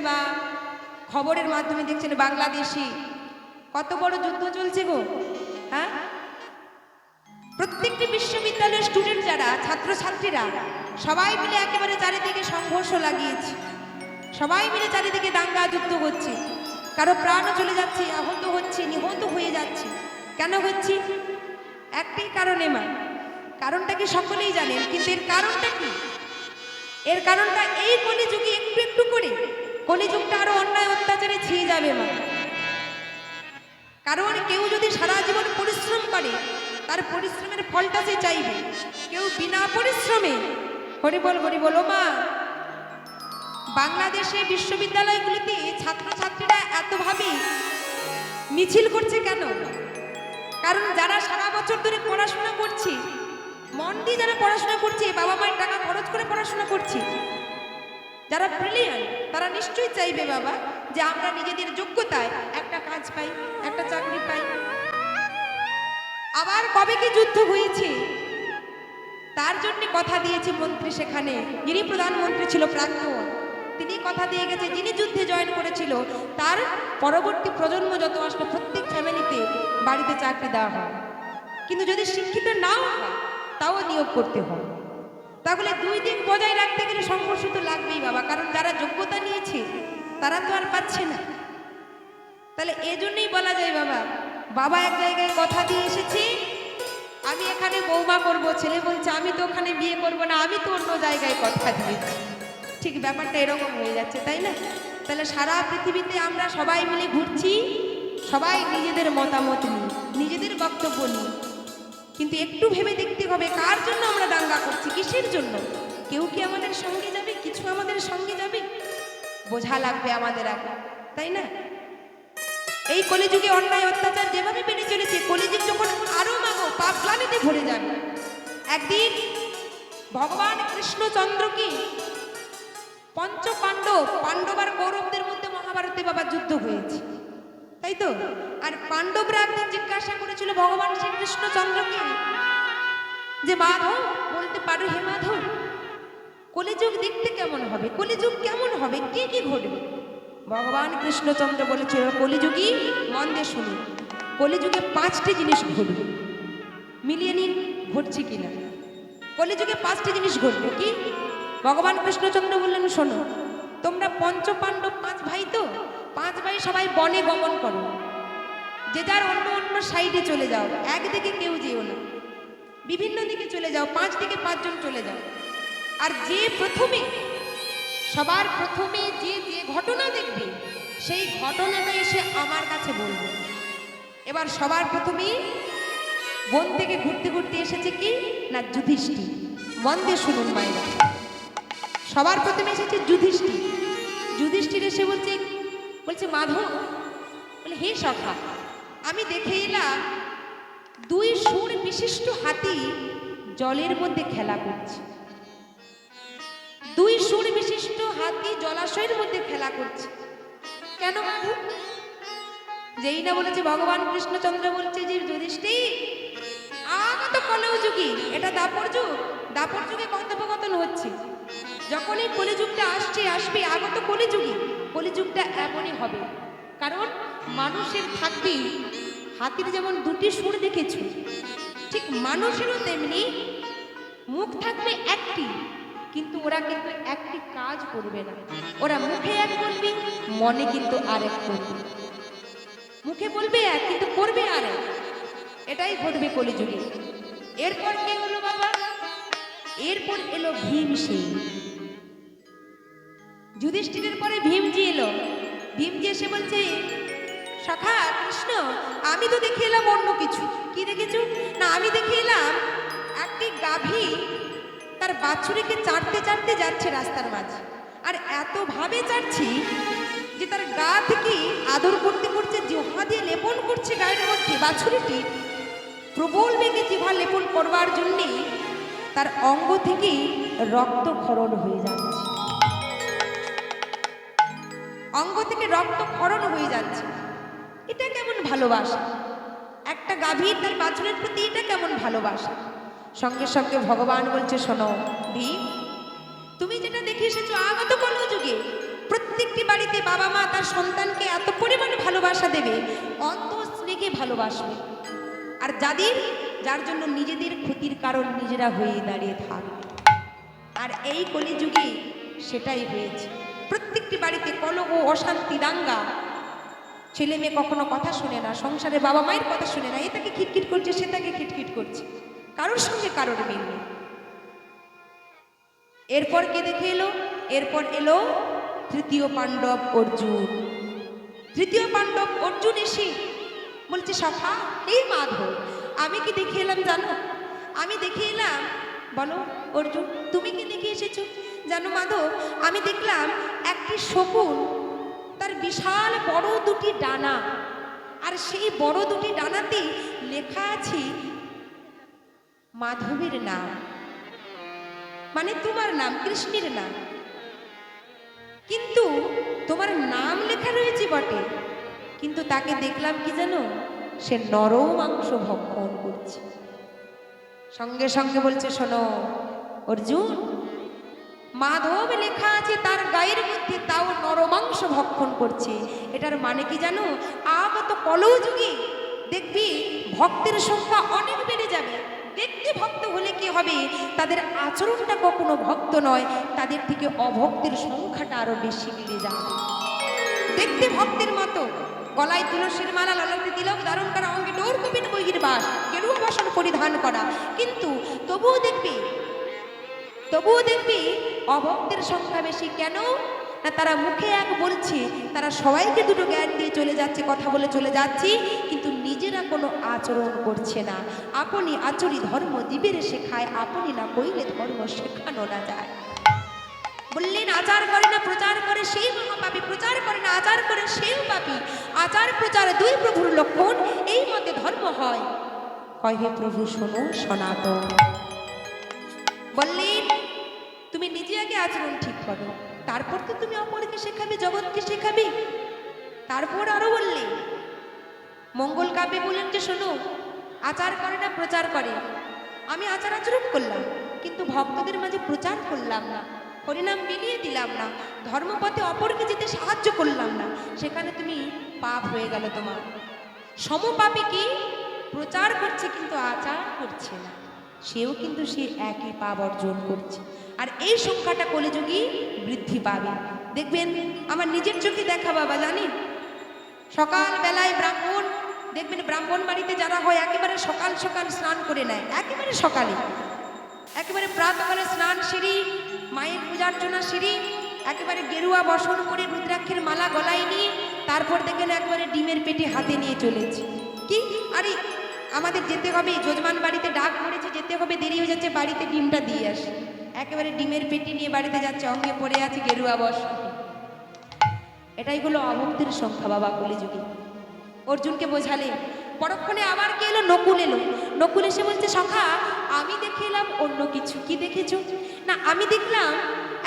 বা খবরের মাধ্যমে দেখছেন বাংলাদেশি কত বড় যুদ্ধ চলছে গো। হ্যাঁ, প্রত্যেকটি বিশ্ববিদ্যালয়ের স্টুডেন্ট যারা ছাত্রছাত্রীরা সবাই মিলে একেবারে চারিদিকে সংঘর্ষ লাগিয়েছে, সবাই মিলে চারিদিকে দাঙ্গা যুদ্ধ হচ্ছে, কারো প্রাণও চলে যাচ্ছে, আহত হচ্ছে, নিহত হয়ে যাচ্ছে। কেন হচ্ছে? একটাই কারণে মা, কারণটা কি সকলেই জানেন, কিন্তু এর কারণটা কি? এর কারণটা এই কলিযুগে একটু একটু করে কলিযুগটা আরো অন্যায় অত্যাচারে ছেয়ে যাবে মা। কারণ কেউ যদি সারা জীবন পরিশ্রম করে তার পরিশ্রমের ফলটা সে চাইবে, কেউ বিনা পরিশ্রমে হরি বল মা। বাংলাদেশে বিশ্ববিদ্যালয়গুলিতে ছাত্রছাত্রীরা এতভাবে মিছিল করছে কেন? কারণ যারা সারা বছর ধরে পড়াশোনা করছে, মন দিয়ে যারা পড়াশোনা করছে, বাবা মায়ের টাকা খরচ করে পড়াশোনা করছে, যারা ব্রিলিয়ান্ট, তারা নিশ্চয়ই চাইবে বাবা যে আমরা নিজেদের যোগ্যতায় একটা কাজ পাই, একটা চাকরি পাই। আবার কবে কি যুদ্ধ হয়েছে তার জন্য কথা দিয়েছে মন্ত্রী, সেখানে যিনি প্রধানমন্ত্রী ছিল প্রাক্তন, তিনি কথা দিয়ে গেছে যিনি যুদ্ধে জয়েন করেছিল তার পরবর্তী প্রজন্ম যত আসবে প্রত্যেক ফ্যামিলিতে বাড়িতে চাকরি দেওয়া হয়, কিন্তু যদি শিক্ষিত নাও হয় তাও নিয়োগ করতে হয়। তাহলে দুই দিক বজায় রাখতে গেলে সংঘর্ষ তো লাগবেই বাবা, কারণ যারা যোগ্যতা নিয়েছে তারা তো আর পাচ্ছে না। তাহলে এজন্যই বলা যায় বাবা, বাবা এক জায়গায় কথা দিয়ে এসেছি আমি এখানে বৌমা করব, ছেলে বলছে আমি তো ওখানে বিয়ে করব না, আমি তো অন্য জায়গায় কথা দিয়েছি। ঠিক ব্যাপারটা এরকম হয়ে যাচ্ছে, তাই না? তাহলে সারা পৃথিবীতে আমরা সবাই মিলে ঘুরছি, সবাই নিজেদের মতামত নিয়ে, নিজেদের বক্তব্য নিয়ে, কিন্তু একটু ভেবে দেখতে হবে কার জন্য আমরা দাঙ্গা করছি, কিসের জন্য? কেউ কি আমাদের সঙ্গে যাবে? কিছু আমাদের সঙ্গে যাবে? বোঝা লাগবে আমাদের আগে, তাই না? এই কলিযুগে অন্যায় অত্যাচার যেভাবে বেড়ে চলেছে, কলিযুগ যখন আরো মাগো পাগলামিতে ভরে যাবে, একদিন ভগবান কৃষ্ণচন্দ্রকে পঞ্চ পাণ্ডব আর কৌরবদের মধ্যে মহাভারতে বাবা যুদ্ধ হয়েছে, তাই তো? আর পাণ্ডবরা একদিন জিজ্ঞাসা করেছিল ভগবান শ্রীকৃষ্ণচন্দ্রকে যে মাধব, বলতে পারো হে মাধব, কলিযুগ দেখতে কেমন হবে, কলিযুগ কেমন হবে, কি কি ঘটবে? ভগবান কৃষ্ণচন্দ্র বলেছিল কলিযুগী মন দিয়ে শুনুন, কলিযুগে 5টি জিনিস ঘটবে, মিলিয়ে নিন ঘটছে কিনা। কলিযুগে 5টি জিনিস ঘটবে। কি? ভগবান কৃষ্ণচন্দ্র বললেন শোনো, তোমরা পঞ্চ পাণ্ডব 5 ভাই, তো 5 ভাই সবাই বনে গমন করো, যে যার অন্য অন্য সাইডে চলে যাও, একদিকে কেউ যেও না, বিভিন্ন দিকে চলে যাও, 5 দিকে 5 জন চলে যাও। আর যে প্রথমে, সবার প্রথমে যে যে ঘটনা দেখবে সেই ঘটনাটা এসে আমার কাছে বলবে। এবার সবার প্রথমে বন থেকে ঘুরতে ঘুরতে এসেছে কি না যুধিষ্ঠির। মন দিয়ে শুনুন মায়েরা, সবার প্রথমে এসেছে যুধিষ্ঠির। যুধিষ্ঠির এসে বলছে মাধব, বলে হে সখা, আমি দেখে এলাম 2 সুর বিশিষ্ট হাতি জলের মধ্যে খেলা করছে। 2 সুর বিশিষ্ট হাতি জলাশয়ের মধ্যে খেলা করছে। কেন মাধব? যেই না বলেছে ভগবান কৃষ্ণচন্দ্র বলছে যে যুধিষ্ঠির, আগত কলিযুগে, এটা দাপর যুগ, দাপর যুগে কথোপকথন হচ্ছে, যখনই কলিযুগটা আসবে আগত কলিযুগে, কলিযুগটা এমনই হবে। কারণ মানুষের থাকবে, হাতির যেমন 2টি সুর দেখেছো, ঠিক মানুষেরও তেমনি মুখ থাকবে একটি, কিন্তু ওরা কিন্তু একটি কাজ করবে না। ওরা মুখে এক বলবে, মনে কিন্তু আরেক করবে। মুখে বলবে এক, কিন্তু করবে আরেক। এটাই ঘটবে কলিযুগে। এরপর কে হলো বাবা? এরপর এলো ভীমসেন। যুধিষ্ঠিরের পরে ভীমজি এলো। ভীমজি এসে বলছে সখা কৃষ্ণ, আমি তো দেখে এলাম অন্য কিছু। কি দেখেছো? না, আমি দেখে এলাম একটি গাভী তার বাছুরিকে চাটতে চাটতে যাচ্ছে রাস্তার মাঝে, আর এত ভাবে চাটছি যে তার গা থেকে আদর করতে করতে জিহ্বা দিয়ে লেপন করছে গায়ের মধ্যে। বাছুরিটি প্রবল বেগে জিহ্বা লেপন করবার জন্যে তার অঙ্গ থেকে রক্তক্ষরণ হয়ে যাচ্ছে, অঙ্গ থেকে রক্তক্ষরণ হয়ে যাচ্ছে। এটা কেমন ভালোবাসা? একটা গাভীর তার বাছুরের প্রতি এটা কেমন ভালোবাসা? সঙ্গে সঙ্গে ভগবান বলছে শোনো ভীম, তুমি যেটা দেখে এসেছো আগত কলিযুগে প্রত্যেকটি প্রত্যেকটি বাড়িতে বাবা মা তার সন্তানকে এত পরিমাণে ভালোবাসা দেবে, অন্তঃস্নেহে ভালোবাসবে, আর যার জন্য নিজেদের ক্ষতির কারণ নিজেরা হয়ে দাঁড়িয়ে থাকবে। আর এই কলিযুগে সেটাই হয়েছে। প্রত্যেকটি বাড়িতে কলহ, অশান্তি, দাঙ্গা, ছেলে মেয়ে কখনো কথা শুনে না, সংসারে বাবা মায়ের কথা শুনে না, এটাকে খিটখিট করছে, সেটাকে খিটখিট করছে, কারোর সঙ্গে কারোর মিল নেই। এরপর কে দেখে এলো? এরপর এলো তৃতীয় পাণ্ডব অর্জুন। তৃতীয় পাণ্ডব অর্জুন এসে বলছে, সখা এই মাধব, আমি কি দেখে এলাম জানো? আমি দেখে এলাম। বলো অর্জুন, তুমি কি দেখে এসেছো? জানো মাধব, আমি দেখলাম একটি শকুন, তার বিশাল বড় দুটি ডানা, আর সেই বড় দুটি ডানাতে লেখা আছে মাধবের নাম, মানে তোমার নাম, কৃষ্ণের নাম। কিন্তু তোমার নাম লেখা রয়েছে বটে, কিন্তু তাকে দেখলাম কি জানো? সে নরম মাংস ভক্ষণ করছে। সঙ্গে সঙ্গে বলছে, শোনো অর্জুন, মাধব লেখা আছে তার গায়ের মধ্যে, তাও নরমাংস ভক্ষণ করছে। এটার মানে কি জানো? আগত কলযুগে দেখবি ভক্তের সংখ্যা অনেক বেড়ে যাবে। দেখতে ভক্ত হলে কি হবে? তাদের আচরণটা কখনো ভক্ত নয়, তাদের থেকে অভক্তের সংখ্যাটা আরো বেশি বেড়ে যাবে। দেখতে ভক্তের মতো, গলায় তুলসীর মালা, ললাটে তিলক ধারণ করা, অঙ্গে ডোর কপিন বহির বাস, গেরুয়া বসন পরিধান করা, কিন্তু তবুও দেখবি অভক্তের সংখ্যা বেশি। কেন না? তারা মুখে এক বলছে, তারা সবাইকে দুটো জ্ঞান দিয়ে চলে যাচ্ছে, কথা বলে চলে যাচ্ছে, কিন্তু নিজেরা কোনো আচরণ করছে না। আপনি আচরি ধর্ম দিবের শেখায়, আপনি না কইলে ধর্ম শেখানো না যায়। বললেন, আচার করে না প্রচার করে সেই মহাপাপী, প্রচার করে না আচার করে সেও পাপী। আচার প্রচার দুই প্রভুর লক্ষণ, এই মতে ধর্ম হয়। কহে প্রভু শোনো সনাতন। বললেন, তুমি নিজে আগে আচরণ ঠিক করো, তারপর তো তুমি অপরকে শেখাবে, জগৎকে শেখাবে। তারপর আরো বললেন, মঙ্গল কাব্যে বললেন যে শোনো, আচার করে না প্রচার করে। আমি আচার আচরণ করলাম, কিন্তু ভক্তদের মাঝে প্রচার করলাম না, হরিনাম মিলিয়ে দিলাম না, ধর্মপথে অপরকে যেতে সাহায্য করলাম না, সেখানে তুমি পাপ হয়ে গেল তোমার। সমপাপী কি? প্রচার করছে কিন্তু আচার করছে না, সেও কিন্তু সে একই পাপ অর্জন করছে। আর এই সংখ্যাটা কলিযুগে বৃদ্ধি পাবে। দেখবেন, আমার নিজের চোখে দেখা বাবা, জানেন, সকাল বেলায় ব্রাহ্মণ, দেখবেন ব্রাহ্মণ বাড়িতে যারা হয় একেবারে সকাল সকাল স্নান করে নেয়, একেবারে সকালে, একেবারে প্রাতকালে স্নান সেরে, মায়ের পূজার্চনা সেরে, একেবারে গেরুয়া বসন করে, রুদ্রাক্ষের মালা গলায় নিয়ে, তারপর দেখেন একবারে ডিমের পেটি হাতে নিয়ে চলেছে। কি আরে আমাদের যেতে হবে, যজমান বাড়িতে ডাক পড়েছে, যেতে হবে, দেরি হয়ে যাচ্ছে, বাড়িতে ডিমটা দিয়ে আসে। একেবারে ডিমের পেটি নিয়ে বাড়িতে যাচ্ছে, অঙ্গে পড়ে আছে গেরুয়া বসন। এটাই হলো অভক্তের সংখ্যা বাবা কলিযুগে। অর্জুনকে বোঝালে, পরক্ষণে আবার কে এলো? নকুল এলো। নকুল এসে বলছে, সখা আমি দেখে এলাম অন্য কিছু। কি দেখেছো? না, আমি দেখলাম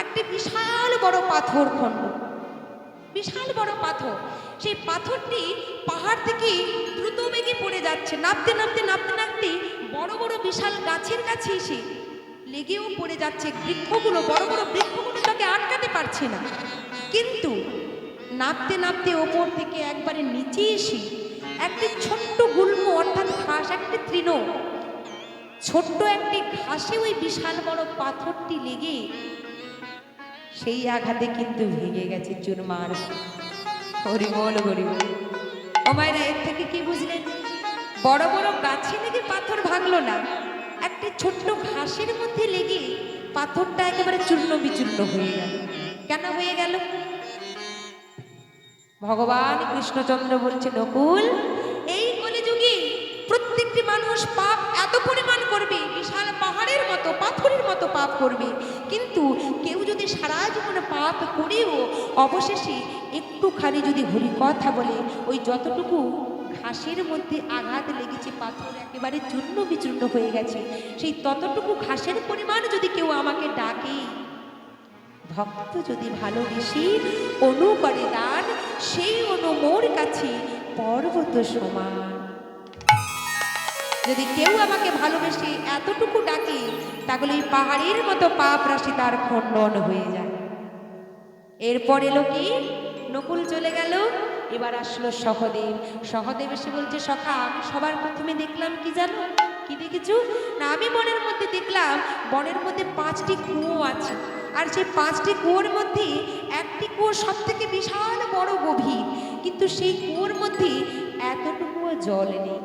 একটি বিশাল বড় পাথর খণ্ড, বিশাল বড় পাথর। সেই পাথরটি পাহাড় থেকে দ্রুত বেগে পড়ে যাচ্ছে, নামতে নামতে নামতে নামতে বড় বড় বিশাল গাছের কাছে এসে লেগেও পড়ে যাচ্ছে। বৃক্ষগুলো, বড় বড় বৃক্ষগুলো তাকে আটকাতে পারছে না, কিন্তু নামতে নামতে ওপর থেকে একবারে নিচে এসে একটি ছোট্ট গুল্ম, অর্থাৎ ঘাস, একটি তৃণ, ছোট্ট একটি ঘাসে ওই বিশাল বড় পাথরটি লেগে সেই আঘাতে কিন্তু ভেঙে গেছে চুরমার। হরিবল হরিবল। ও মায়েরা, এর থেকে কি বুঝলেন? বড় বড় গাছে লেগে পাথর ভাঙলো না, একটি ছোট্ট ঘাসের মধ্যে লেগে পাথরটা একেবারে চূর্ণ বিচূর্ণ হয়ে গেল। কেন হয়ে গেল? ভগবান কৃষ্ণচন্দ্র বলছে, নকুল, এই কলিযুগে প্রত্যেকটি মানুষ পাপ এত পরিমাণ করবে, বিশাল পাহাড়ের মতো, পাথরের মতো পাপ করবে, কিন্তু কেউ যদি সারা জীবন পাপ করেও অবশেষে একটুখানি যদি হরি কথা বলে, ওই যতটুকু ঘাসের মধ্যে আঘাত লেগেছে, পাথর একেবারে চূর্ণ বিচূর্ণ হয়ে গেছে, সেই ততটুকু ঘাসের পরিমাণ যদি কেউ আমাকে ডাকে, ভক্ত যদি ভালোবেসে অনু করে দান, সেই অনু মোর কাছে পর্বত সমান। যদি কেউ আমাকে ভালোবেসে এতটুকু ডাকে, তাহলে এই পাহাড়ের মতো পাপ রাশি তার খণ্ডন হয়ে যায়। এরপর এলো কি, নকুল চলে গেল, এবার আসলো সহদেব। সহদেব এসে বলছে, সখা আমি সবার প্রথমে দেখলাম কি জানো? কি দেখেছো না? আমি বনের মধ্যে দেখলাম, বনের মধ্যে 5টি কুয়ো আছে, আর সেই 5টি কুয়োর মধ্যে একটি কুয়ো সব থেকে বিশাল বড় গভীর, কিন্তু সেই কুয়োর মধ্যে এতটুকুও জল নেই।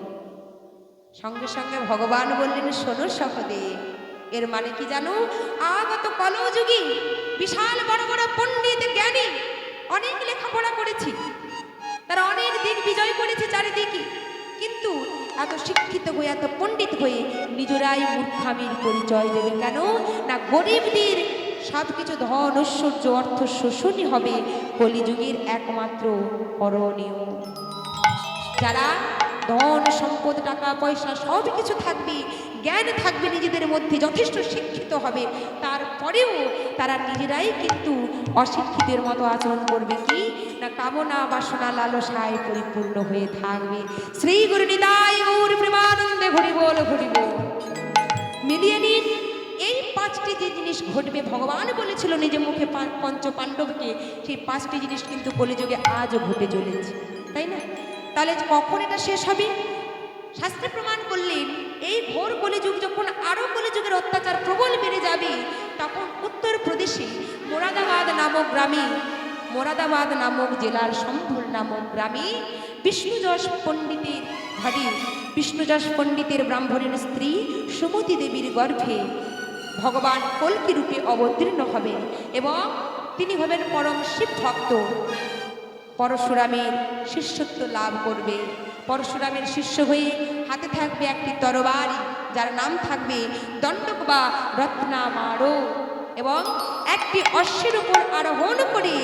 সঙ্গে সঙ্গে ভগবান বললেন, শোনো সহদেব, এর মানে কি জানো? আগত কলযুগে বিশাল বড় বড় পণ্ডিত জ্ঞানী অনেক লেখাপড়া করেছি, তারা অনেক দিক বিজয় করেছে চারিদিকে, কিন্তু এত শিক্ষিত হয়ে এত পণ্ডিত হয়ে নিজেরাই মূর্খামির পরিচয় দেবে কেন? না গরিবদের সব কিছু ধন ঐশ্বর্য অর্থ শোষণই হবে কলিযুগের একমাত্র করণীয়। যারা ধন সম্পদ টাকা পয়সা সব কিছু থাকবে, জ্ঞান থাকবে নিজেদের মধ্যে, যথেষ্ট শিক্ষিত হবে, তারপরেও তারা নিজেরাই কিন্তু অশিক্ষিতের মতো আচরণ করবে, কি না কামনা বাসনা লালসায় পরিপূর্ণ হয়ে থাকবে। শ্রী গুরু নিতাই গৌর প্রেমানন্দে হরি বল হরি বল। মিলিয়ে নিন, এই 5টি যে জিনিস ঘটবে ভগবান বলেছিল নিজে মুখে পঞ্চ পাণ্ডবকে, সেই 5টি জিনিস কিন্তু কলিযুগে আজও ঘটে চলেছে, তাই না? তাহলে কখন এটা শেষ হবে? শাস্ত্রে প্রমাণ করলেন, এই ঘোর কলিযুগ যখন আরো কলিযুগের অত্যাচার প্রবল বেড়ে যাবে, তখন উত্তরপ্রদেশে মোরাদাবাদ নামক গ্রামে, মোরাদাবাদ নামক জেলার সম্ভল নামক গ্রামে বিষ্ণুযশ পণ্ডিতের ঘরে, বিষ্ণুযশ পণ্ডিতের ব্রাহ্মণের স্ত্রী সুমতি দেবীর গর্ভে ভগবান কল্কি রূপে অবতীর্ণ হবেন এবং তিনি হবেন পরম শিব ভক্ত। পরশুরামের শিষ্যত্ব লাভ করবে। পরশুরামের শিষ্য হয়ে হাতে থাকবে একটি তরবারি, যার নাম থাকবে দণ্ডক বা রত্নামারো, এবং একটি অশ্বের উপর আরোহণ করে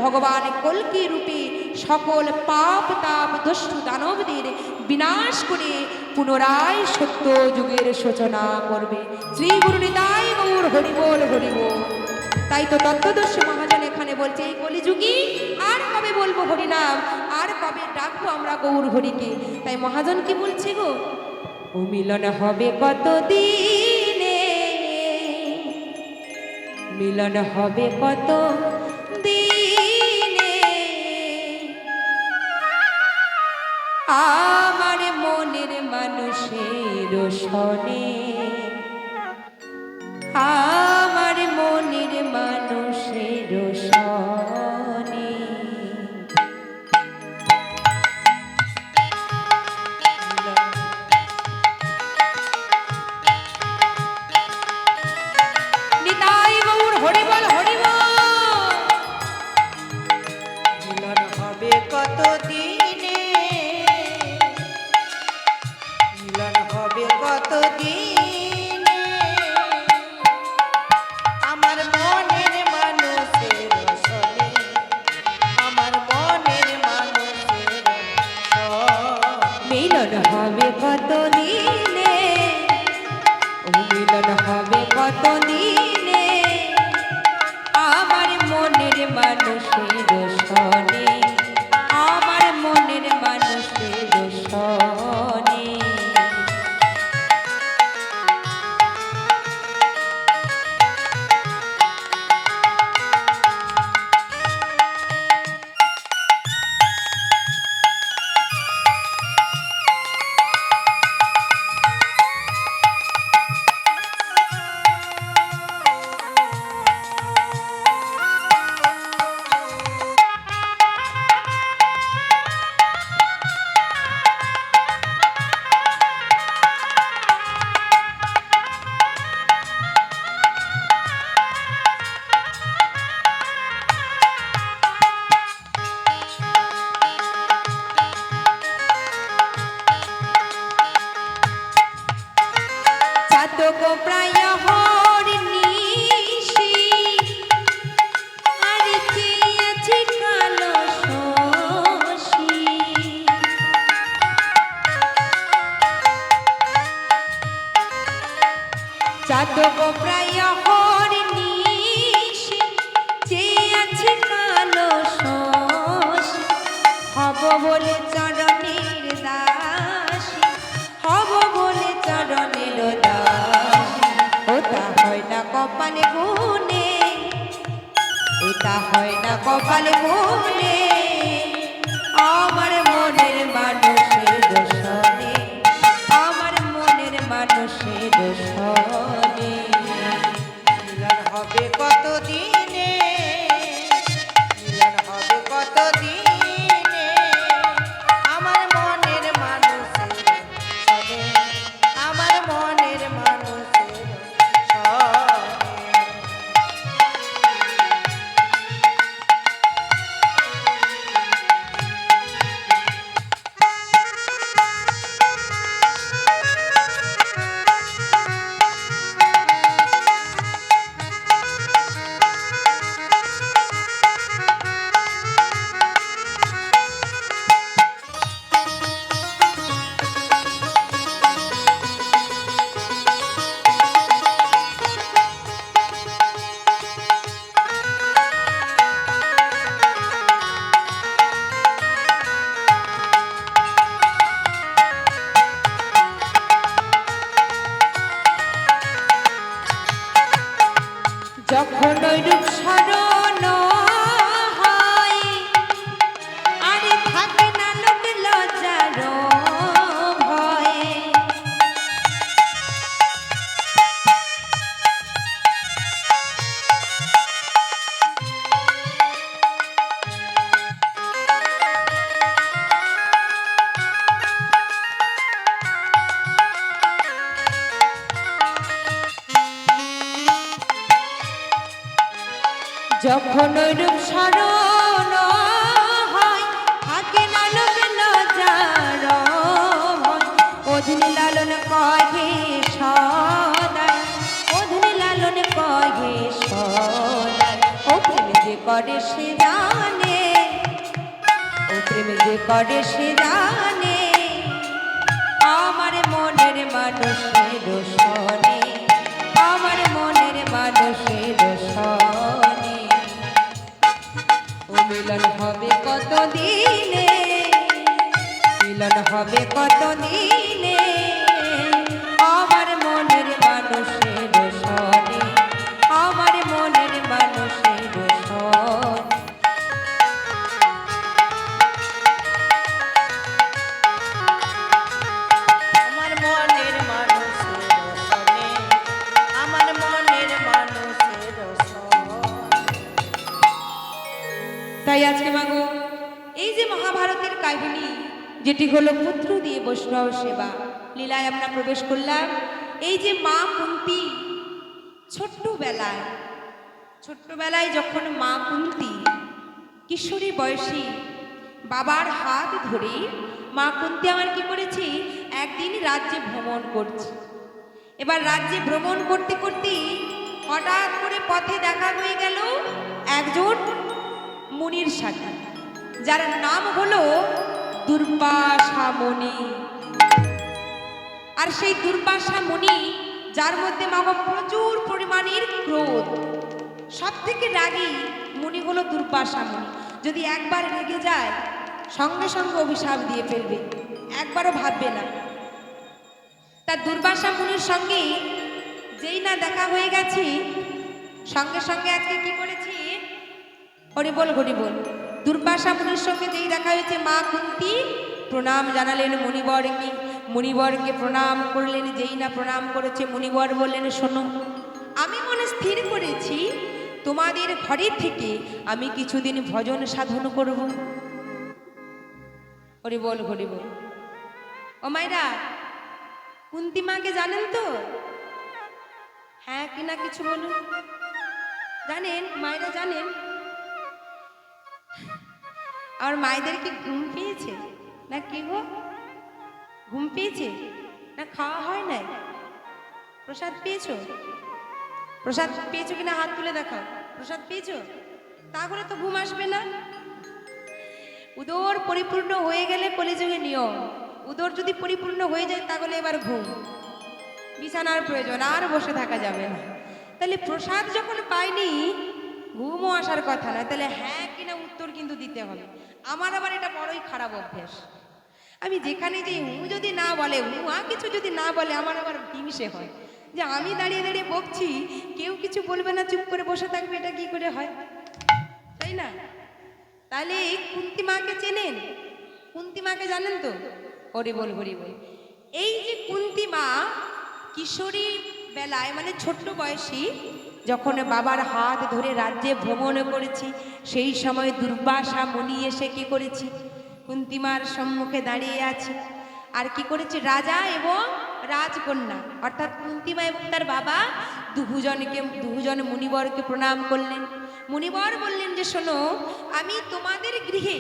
ভগবান কল্কি রূপে সকল পাপ তাপ দস্যু দানবদের বিনাশ করে পুনরায় সত্য যুগের সূচনা করবে। শ্রী গুরু নিতাই গৌর হরি বল হরি বল। তাই তো তত্ত্বদর্শী মহাজন এখানে বলছে, এই কলিযুগে আর কবে বলবো হরিনাম, আর কবে ডাকবো আমরা গৌর হরিকে? তাই মহাজন কি বলছে গো, ও মিলন হবে কত দিনে, মিলন হবে কত দিনে, আমার মনের মানুষের সনে, আমার মনের মানুষের সনে। নিতাই গৌর হরি বল হরি বল। মিলন হবে কত দিনে, মিলন হবে কত দিনে, আমার মনের মানুষের সনে, আমার মনের মানুষের সনে। মিলন হবে কত দিনে, ও মিলন হবে কত দিনে, আমার মনের মানুষের সনে, আমার মনের মানুষের সনে। চাতক প্রায় হরিণীষি, আর চেয়েছে কালো শশী। চাতক প্রায় হরিণীষি, চেয়েছে কালো শশী। হব বলে চরণের দাসী, হব বলে চরণের দাসী। ওটা হয় না কপালে গুনে, ওটা হয় না কপালে মনে আমার মনের মানুষের সনে আমার মনের মানুষের সনে মিলন হবে কত দিনে মিলন হবে কত দিনে আমার মনের মানুষের সনে আমার মনের মানুষের সনে যখন ওই রূপ স্মরণ হয় আরে থাকে না লোক লজ্জার ভয়ে যখন ওই রূপ স্মরণ হয় থাকে না লোক লজ্জার ভয় অধীন লালন কহে সদাই অধীন লালন কহে সদাই ও প্রেম যে করে সে জানে ও প্রেম যে করে সে জানে আমার মনের মানুষের সনে আমার মনের মানুষের সনে ও মিলন হবে কত দিনে মিলন হবে কত দিনে আমার মনের মানুষের সনে আমার মনের মানুষের সনে আমার মনের মানুষের সনে আমার মনের মানুষের সনে তাই আজকে মাগো এই যে মহাভারতের কাহিনী যেটি হলো পুত্র দিয়ে বৈষ্ণব সেবা লীলায় আমরা প্রবেশ করলাম এই যে মা কুন্তী ছোট্টবেলায় যখন মা কুন্তী কিশোরী বয়সী বাবার হাত ধরে মা কুন্তী আমার কি করেছি একদিন রাজ্যে ভ্রমণ করছে এবার রাজ্যে ভ্রমণ করতে করতে হঠাৎ করে পথে দেখা হয়ে গেল একজন মুনির সাথে যার নাম হলো দুর্বাসা মুনি আর সেই দুর্বাসা মুনি যার মধ্যে মাগো প্রচুর পরিমাণের ক্রোধ সব থেকে রাগী মুনি হলো দুর্বাসা মুনি যদি একবার রেগে যায় সঙ্গে সঙ্গে অভিশাপ দিয়ে ফেলবে একবারও ভাববে না তার দুর্বাসা মুনির সঙ্গে যেই না দেখা হয়ে গেছে সঙ্গে সঙ্গে আজকে কি করেছি হরিবল হরিবল দুর্বাসা মুনির সঙ্গে যেই দেখা হয়েছে মা কুন্তী প্রণাম জানালেন মুনিবরকে মুনিবরকে প্রণাম করলেন যেই না প্রণাম করেছে মুনিবর বললেন শোনো আমি মনে স্থির করেছি তোমাদের ঘরে থেকে আমি কিছুদিন ভজন সাধন করব হরিবল হরিবল ও মায়েরা কুন্তী মাকে জানেন তো হ্যাঁ কিনা কিছু বলুন জানেন মায়েরা জানেন আর মায়েদের কি ঘুম পেয়েছে না কি গো ঘুম পেয়েছে না খাওয়া হয় নাই প্রসাদ পেয়েছো কিনা হাত তুলে দেখাও প্রসাদ পেয়েছো তাহলে তো ঘুম আসবে না উদর পরিপূর্ণ হয়ে গেলে কলিযুগে নিয়ম উদর যদি পরিপূর্ণ হয়ে যায় তাহলে এবার ঘুম বিছানার প্রয়োজন আর বসে থাকা যাবে না তাহলে প্রসাদ যখন পাইনি ঘুমও আসার কথা না তাহলে হ্যাঁ কিনা উত্তর কিন্তু দিতে হবে আমার আবার এটা বড়ই খারাপ অভ্যাস আমি যেখানে যে হু যদি না বলে হুয়া কিছু যদি না বলে আমার আবার হিংসে হয় যে আমি দাঁড়িয়ে দাঁড়িয়ে বকছি কেউ কিছু বলবে না চুপ করে বসে থাকবে এটা কি করে হয় তাই না? তাহলে এই কুন্তি মাকে চেনেন? কুন্তি মাকে জানেন তো? হরি বল হরি বল। এই যে কুন্তি মা কিশোরী বেলায় মানে ছোট্ট বয়সী যখন বাবার হাত ধরে রাজ্যে ভ্রমণ করেছি, সেই সময় দুর্বাসা মুনি এসে কি করেছি, কুন্তিমার সম্মুখে দাঁড়িয়ে আছে। আর কি করেছে, রাজা এবং রাজকন্যা অর্থাৎ কুন্তিমা এবং তার বাবা দুজন মুনিবরকে প্রণাম করলেন। মুনিবর বললেন যে শোনো, আমি তোমাদের গৃহে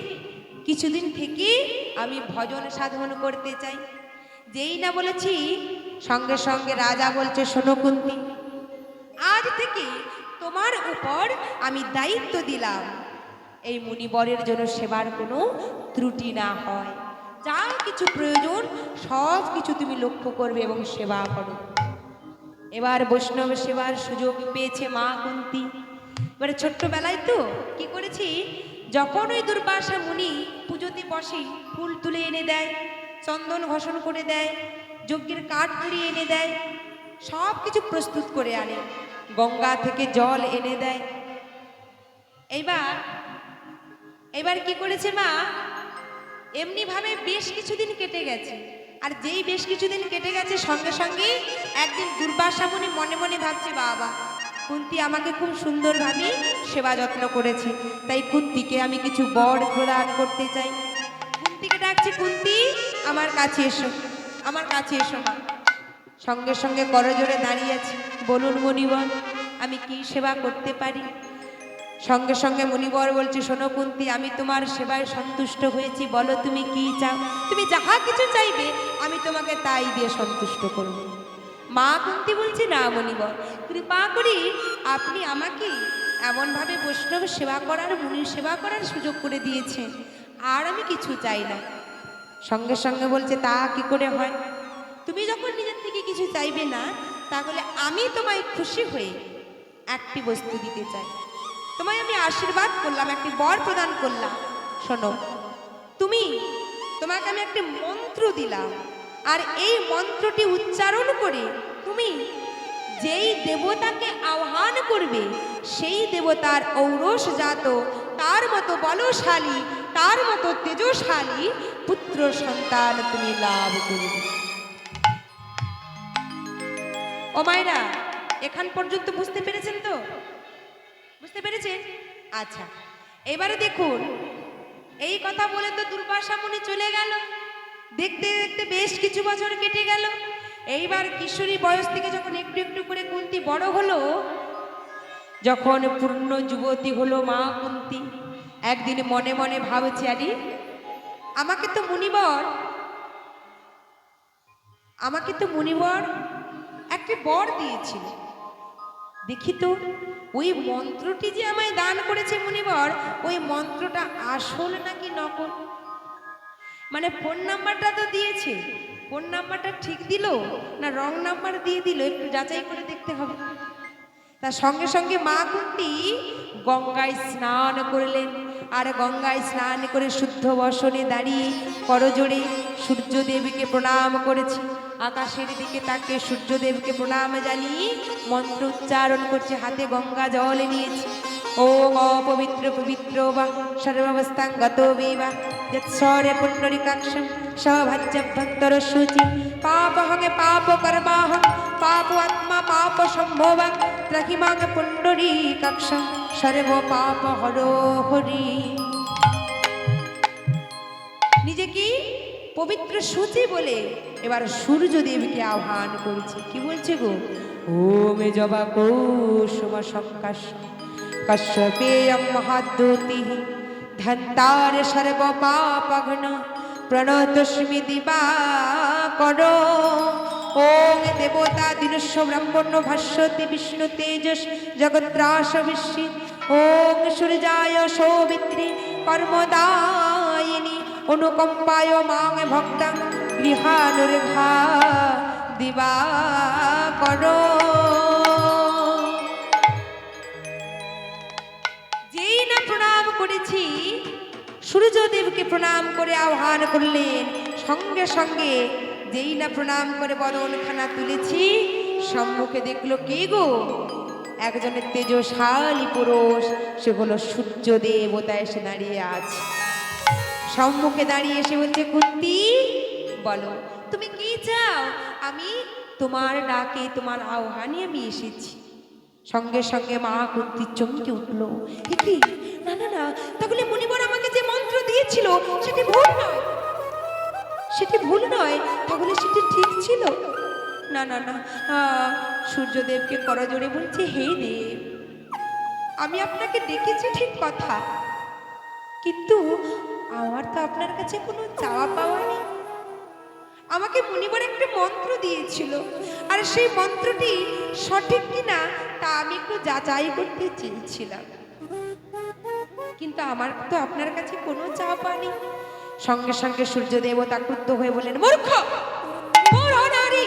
কিছুদিন থেকে আমি ভজন সাধন করতে চাই। যেই না বলেছি সঙ্গে সঙ্গে রাজা বলছে, শোনো কুন্তি, আজ থেকে তোমার উপর আমি দায়িত্ব দিলাম, এই মুনিবরের জন্য সেবার কোনো ত্রুটি না হয়, যা কিছু প্রয়োজন সব কিছু তুমি লক্ষ্য করবে এবং সেবা করো। এবার বৈষ্ণব সেবার সুযোগ পেয়েছে মা কুন্তি। এবারে ছোট্টবেলায় তো কি করেছি, যখন ওই দুর্বাসা মুনি পুজোতে বসে ফুল তুলে এনে দেয়, চন্দন ঘষণ করে দেয়, যজ্ঞের কাঠ কুড়িয়ে এনে দেয়, সব কিছু প্রস্তুত করে আনে, গঙ্গা থেকে জল এনে দেয়। এইবার কি করেছে মা, এমনিভাবে বেশ কিছুদিন কেটে গেছে। আর যেই বেশ কিছুদিন কেটে গেছে সঙ্গে সঙ্গে একদিন দুর্বাসা মুনি মনে মনে ভাবছে, বাবা কুন্তি আমাকে খুব সুন্দরভাবে সেবা যত্ন করেছে, তাই কুন্তিকে আমি কিছু বর প্রদান করতে চাই। কুন্তিকে ডাকছে, কুন্তি আমার কাছে এসো, আমার কাছে এসো মা। সঙ্গে সঙ্গে করজোড়ে দাঁড়িয়ে আছে, বলুন মুনিবর আমি কি সেবা করতে পারি? সঙ্গে সঙ্গে মুনিবর বলছে, শোনো কুন্তি, আমি তোমার সেবায় সন্তুষ্ট হয়েছি, বলো তুমি কি চাও, তুমি যাহা কিছু চাইবে আমি তোমাকে তাই দিয়ে সন্তুষ্ট করব। মা কুন্তি বলছে, না মুনিবর, কৃপা করি আপনি আমাকে এমনভাবে বৈষ্ণব সেবা করার, মুনির সেবা করার সুযোগ করে দিয়েছেন, আর আমি কিছু চাই না। সঙ্গে সঙ্গে বলছে, তা কি করে হয়? তুমি যখন নিজের থেকে কিছু চাইবে না, তাহলে আমি তোমায় খুশি হয়ে একটি বস্তু দিতে চাই। তোমায় আমি আশীর্বাদ করলাম, একটি বর প্রদান করলাম। শোনো, তোমাকে আমি একটি মন্ত্র দিলাম, আর এই মন্ত্রটি উচ্চারণ করে তুমি যেই দেবতাকে আহ্বান করবে, সেই দেবতার ঔরস জাত, তার মতো বলশালী, তার মতো তেজশালী পুত্র সন্তান তুমি লাভ করবে। ও মায়েরা, এখান পর্যন্ত বুঝতে পেরেছেন তো? বুঝতে পেরেছেন? আচ্ছা, এবারে দেখুন, এই কথা বলে তো দুর্বাসা মুনি চলে গেল। দেখতে দেখতে বেশ কিছু বছর কেটে গেল। এইবার কিশোরী বয়স থেকে যখন একটু একটু করে কুন্তি বড় হলো, যখন পূর্ণ যুবতী হলো মা কুন্তি, একদিন মনে মনে ভাবছে, আরে আমাকে তো মুনিবর একটি বর দিয়েছিল, দেখি তো ওই মন্ত্রটি যে আমায় দান করেছে মুনিবর, ওই মন্ত্রটা আসল নাকি নকল। মানে ফোন নাম্বারটা তো দিয়েছে, ফোন নাম্বারটা ঠিক দিল না রং নাম্বার দিয়ে দিল, একটু যাচাই করে দেখতে হবে। তার সঙ্গে সঙ্গে মা কুন্তি গঙ্গায় স্নান করলেন, আর গঙ্গায় স্নান করে শুদ্ধ বসনে দাঁড়িয়ে করজোড়ে সূর্যদেবকে প্রণাম করেছে। আকাশের দিকে তাকে সূর্যদেবকে প্রণাম জানিয়ে মন্ত্র উচ্চারণ করছে, হাতে গঙ্গা জল নিয়েছে। ওম অপবিত্র পবিত্র বা সর্বাবস্থাং গত বেবা যৎসরে পুণ্ডরিকাক্ষম সভাজ্যভ্যন্তর শুচি পাপহঙ্গে পাপ কর্মাহং পাপ আত্মা পাপ সম্ভবা ত্রাহিমাং পুণ্ডরিকাক্ষম সর্ব পাপ হরো হরি। নিজে কি পবিত্র সূচি বলে এবার সূর্যদেবকে আহ্বান করেছে। কি বলছে গো? ওম জবা কুসুম সংকাশ কশ্যপেয়ং মহাদ্যুতি ধন্তার সর্ব পাপঘ্ন প্রণতস্মি দিবাকর। ওম দেবতা দিনস্য ব্রাহ্মণ্য ভাষ্যতি বিষ্ণু তেজস জগত্রাস বিশ্বে। ওম সূর্যায় সৌমিত্রী কর্মদায়িনী অনুকম্পায় মাং ভক্তাং গৃহানুর্ঘা দিবাকর। যেই না প্রণাম করেছি, সূর্যদেবকে প্রণাম করে আহ্বান করলেন, সঙ্গে সঙ্গে যেই না প্রণাম করে বদনখানা তুলেছি, সম্মুখে দেখলো কে গো? একজনের তেজশালী পুরুষ, সে হলো সূর্য দেবতা এসে দাঁড়িয়ে আছে। সম্মুখে দাঁড়িয়ে এসে বলছে, কুন্তি বলো তুমি কি চাও? আমি তোমার ডাকে, তোমার আহ্বানে আমি এসেছি। সঙ্গে সঙ্গে মা কুন্তি চমকে উঠল। কি না না না, তাহলে মুনিবর আমাকে যে মন্ত্র দিয়েছিল সেটি ভুল নয়, সেটি ভুল নয়, তাহলে সেটি ঠিক ছিল। না না না, সূর্যদেবকে করজোড়ে বলছে, হে দেব, আমি আপনাকে ডেকেছি ঠিক কথা, কিন্তু আমার তো আপনার কাছে কোনো চাওয়া পাওয়া নেই। আমাকে মুনিবর একটা মন্ত্র দিয়েছিল, আর সেই মন্ত্রটি সঠিক কিনা তা আমি একটু যাচাই করতে চেয়েছিলাম, কিন্তু আমার তো আপনার কাছে কোনো চাওয়া পাওয়া নেই। সঙ্গে সঙ্গে সূর্য দেবতা ক্রুদ্ধ হয়ে বললেন, মূর্খ নারী,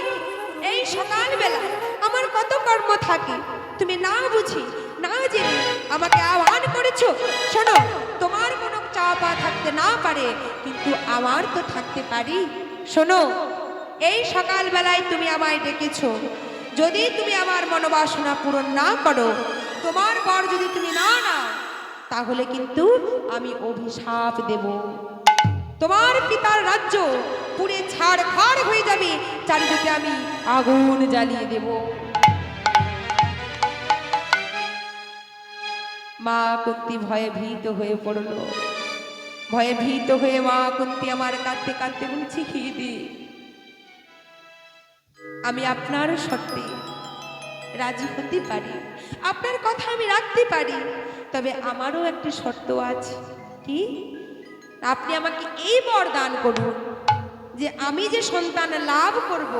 এই সকালবেলা আমার কত কর্ম থাকে, তুমি না বুঝি না জেনে আমাকে আহ্বান করেছো। শোনো, তোমার কোনো চাওয়া পাওয়া থাকতে না পারে, কিন্তু আমার তো থাকতে পারি। শোনো, এই সকালবেলায় তুমি আমায় ডেকেছো, যদি তুমি আমার মনোবাসনা পূরণ না করো, তোমার পর যদি তুমি না নাও, তাহলে কিন্তু আমি অভিশাপ দেব। তোমার পিতার রাজ্য পুড়ে ছাড়খাড় হয়ে যাবে, চারিদিকে আমি আগুন জ্বালিয়ে দেব। মা কুন্তি ভয়ে ভীত হয়ে পড়ল। ভয়ে ভীত হয়ে মা কুন্তি আমার কাঁদতে কাঁদতে বলছি, হে দেব, আমি আপনার শর্তে রাজি হতে পারি, আপনার কথা আমি রাখতে পারি, তবে আমারও একটি শর্ত আছে। কি? আপনি আমাকে এই বরদান করুন যে আমি যে সন্তান লাভ করব,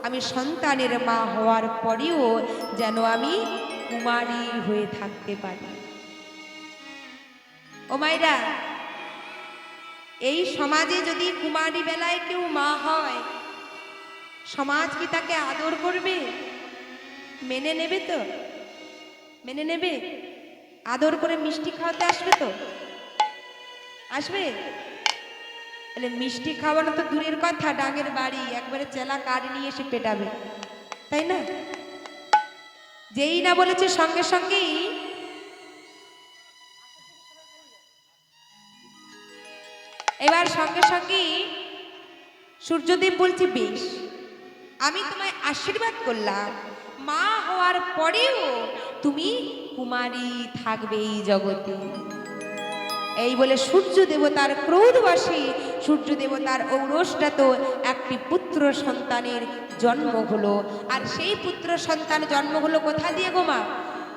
আমি সন্তানের মা হওয়ার পরেও যেন আমি কুমারী হয়ে থাকতে পারি। ও মায়েরা, এই সমাজে যদি কুমারী বেলায় কেউ মা হয়, সমাজ কি তাকে আদর করবে? মেনে নেবে তো? মেনে নেবে? আদর করে মিষ্টি খাওয়াতে আসবে তো? আসবে? তাহলে মিষ্টি খাওয়ানো তো দূরের কথা, ডাঙের বাড়ি একবারে চেলা কাঠ নিয়ে এসে পেটাবে, তাই না? যেই না বলেছে সঙ্গে সঙ্গেই এবার সঙ্গে সঙ্গেই সূর্যদেব বলছে, বেশ, আমি তোমায় আশীর্বাদ করলাম, মা হওয়ার পরেও তুমি কুমারী থাকবে এই জগতে। এই বলে সূর্য দেবতার ক্রোধবাসী সূর্য দেবতার ঔরসটাত একটি পুত্র সন্তানের জন্ম হলো। আর সেই পুত্র সন্তান জন্ম হলো কোথা দিয়ে গো মা?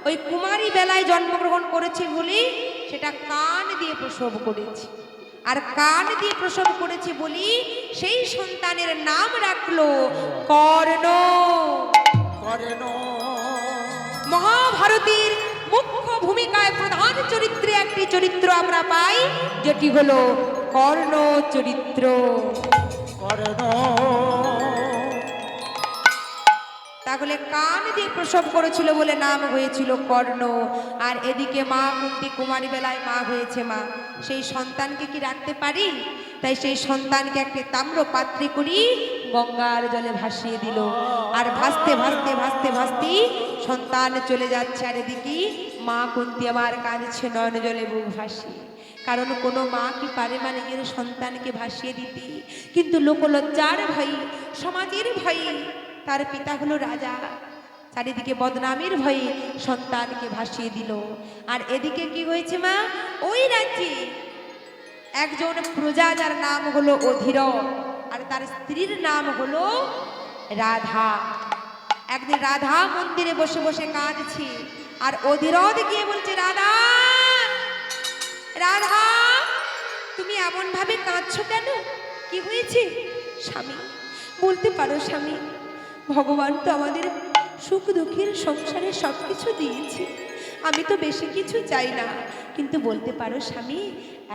ওই কুমারী বেলায় জন্মগ্রহণ করেছে বলি সেটা কান দিয়ে প্রসব করেছে, আর কান দিয়ে প্রসব করেছে বলি সেই সন্তানের নাম রাখলো কর্ণ। কর্ণ মহাভারতের মুখ্য ভূমিকায় প্রধান চরিত্রে একটি চরিত্র আমরা পাই, যেটি হলো কর্ণ চরিত্র। কর্ণ তাহলে কান দিয়ে প্রসব করেছিল বলে নাম হয়েছিল কর্ণ। আর এদিকে মা কুন্তি কুমারী বেলায় মা হয়েছে মা, সেই সন্তানকে কি রাখতে পারি? তাই সেই সন্তানকে একটি তাম্র পাত্রে করি গঙ্গার জলে ভাসিয়ে দিল। আর ভাসতে ভাসতে ভাসতে ভাসতে সন্তান চলে যাচ্ছে, আর এদিকে মা কুন্তি আমার কাঁদছে নয়ন জলে বুক ভাসিয়ে। কারণ কোনো মা কি পারে মানে নিজের সন্তানকে ভাসিয়ে দিতে? কিন্তু লোকলজ্জার ভয়, সমাজের ভয়, তার পিতা হলো রাজা, চারিদিকে বদনামের ভয়ে সন্তানকে ভাসিয়ে দিল। আর এদিকে কি হয়েছে মা? ওই রাজ্যে একজন প্রজা, যার নাম হলো অধীরথ, আর তার স্ত্রীর নাম হলো রাধা। একদিন রাধা মন্দিরে বসে বসে কাঁদছে, আর অধীরথ গিয়ে বলছে, রাধা রাধা, তুমি এমন ভাবে কাঁদছো কেন? কি হয়েছে? স্বামী, বলতে পারো স্বামী, ভগবান তো আমাদের সুখ দুঃখের সংসারে সব কিছু দিয়েছে, আমি তো বেশি কিছু চাই না, কিন্তু বলতে পারো স্বামী,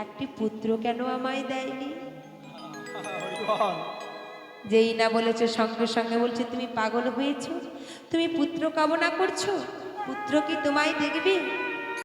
একটি পুত্র কেন আমায় দেয়নি? যেই না বলেছে সঙ্গে সঙ্গে বলছে, তুমি পাগল হয়েছো? তুমি পুত্র কামনা করছো? পুত্র কি তোমায় দেখবে?